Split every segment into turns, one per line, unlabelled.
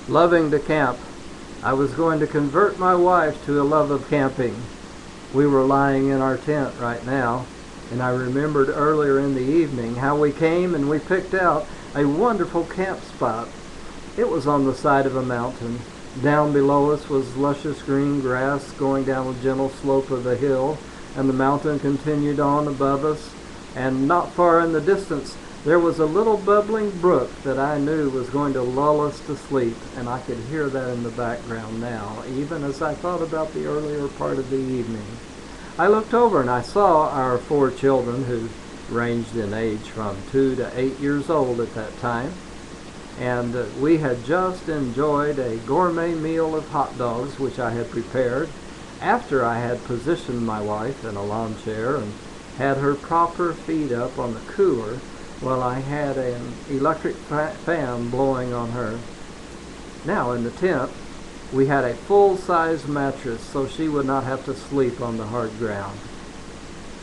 loving to camp. I was going to convert my wife to a love of camping. We were lying in our tent right now, and I remembered earlier in the evening how we came and we picked out a wonderful camp spot. It was on the side of a mountain. Down below us was luscious green grass going down a gentle slope of the hill, and the mountain continued on above us, and not far in the distance there was a little bubbling brook that I knew was going to lull us to sleep, and I could hear that in the background now, even as I thought about the earlier part of the evening. I looked over and I saw our 4 children, who ranged in age from 2 to 8 years old at that time, and we had just enjoyed a gourmet meal of hot dogs which I had prepared after I had positioned my wife in a lawn chair and had her prop her feet up on the cooler while I had an electric fan blowing on her. Now in the tent we had a full-size mattress so she would not have to sleep on the hard ground.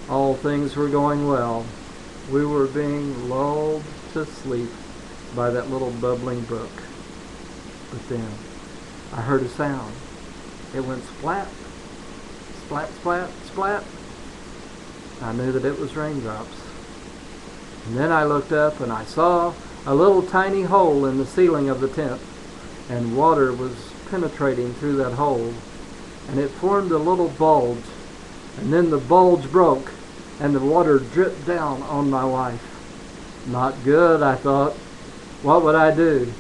All things were going well. We were being lulled to sleep by that little bubbling brook. But then I heard a sound. It went splat, splat, splat, splat. I knew that it was raindrops. And then I looked up and I saw a little tiny hole in the ceiling of the tent, and water was penetrating through that hole, and it formed a little bulge, and then the bulge broke and the water dripped down on my wife. Not good, I thought. What would I do?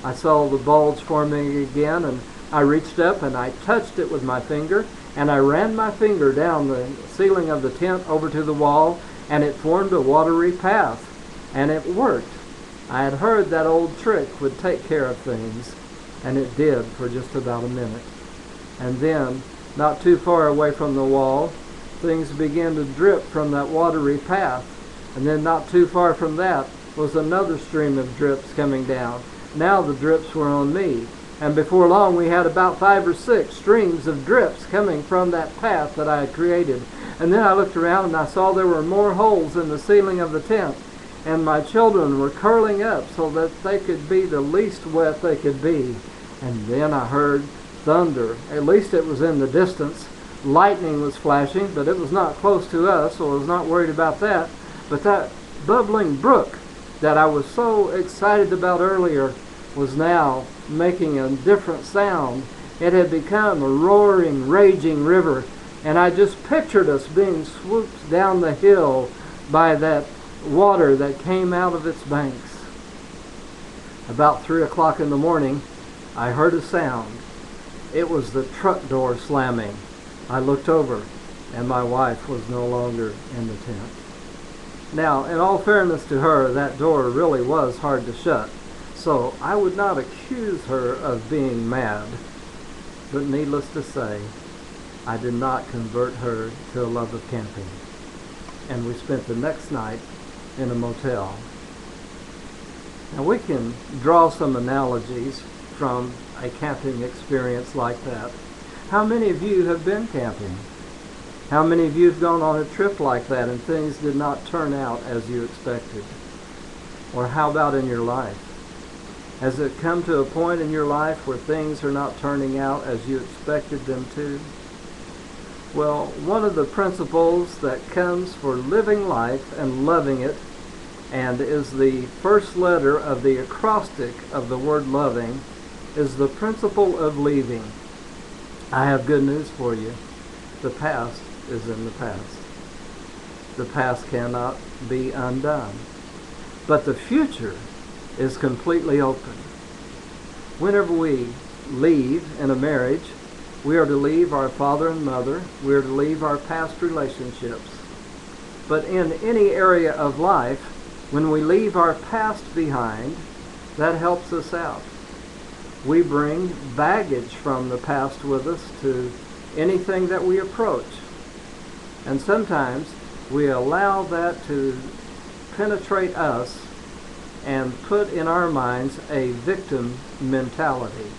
I saw the bulge forming again, and I reached up and I touched it with my finger, and I ran my finger down the ceiling of the tent over to the wall, and it formed a watery path, and it worked. I had heard that old trick would take care of things, and it did for just about a minute. And then, not too far away from the wall, things began to drip from that watery path, and then not too far from that was another stream of drips coming down. Now the drips were on me, and before long we had about 5 or 6 streams of drips coming from that path that I had created. And then I looked around and I saw there were more holes in the ceiling of the tent, and my children were curling up so that they could be the least wet they could be. And then I heard thunder. At least it was in the distance. Lightning was flashing, but it was not close to us, so I was not worried about that. But that bubbling brook that I was so excited about earlier was now making a different sound. It had become a roaring, raging river, and I just pictured us being swooped down the hill by that water that came out of its banks. About 3 o'clock in the morning, I heard a sound. It was the truck door slamming. I looked over, and my wife was no longer in the tent. Now, in all fairness to her, that door really was hard to shut, so I would not accuse her of being mad. But needless to say, I did not convert her to a love of camping, and we spent the next night in a motel. Now we can draw some analogies from a camping experience like that. How many of you have been camping? How many of you have gone on a trip like that and things did not turn out as you expected? Or how about in your life? Has it come to a point in your life where things are not turning out as you expected them to? Well, one of the principles that comes for living life and loving it, and is the first letter of the acrostic of the word loving, is the principle of leaving. I have good news for you. The past is in the past. The past cannot be undone. But the future is completely open. Whenever we leave in a marriage, we are to leave our father and mother. We are to leave our past relationships. But in any area of life, when we leave our past behind, that helps us out. We bring baggage from the past with us to anything that we approach. And sometimes we allow that to penetrate us and put in our minds a victim mentality.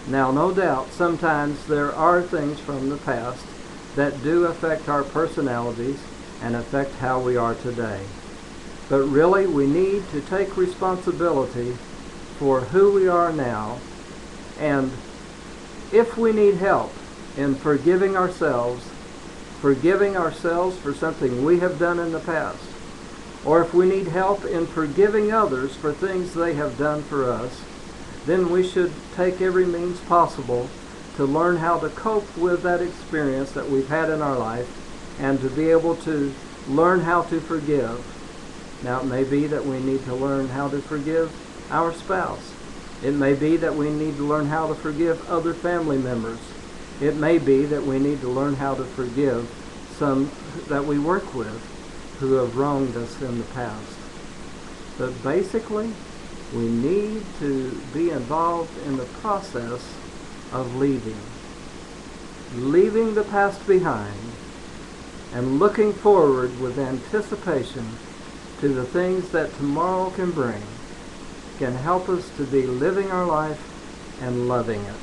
Now, no doubt, sometimes there are things from the past that do affect our personalities and affect how we are today. But really, we need to take responsibility for who we are now, and if we need help in forgiving ourselves for something we have done in the past, or if we need help in forgiving others for things they have done for us, then we should take every means possible to learn how to cope with that experience that we've had in our life, and to be able to learn how to forgive. Now, it may be that we need to learn how to forgive our spouse. It may be that we need to learn how to forgive other family members. It may be that we need to learn how to forgive some that we work with who have wronged us in the past. But basically, we need to be involved in the process of leaving the past behind and looking forward with anticipation to the things that tomorrow can bring, can help us to be living our life and loving it.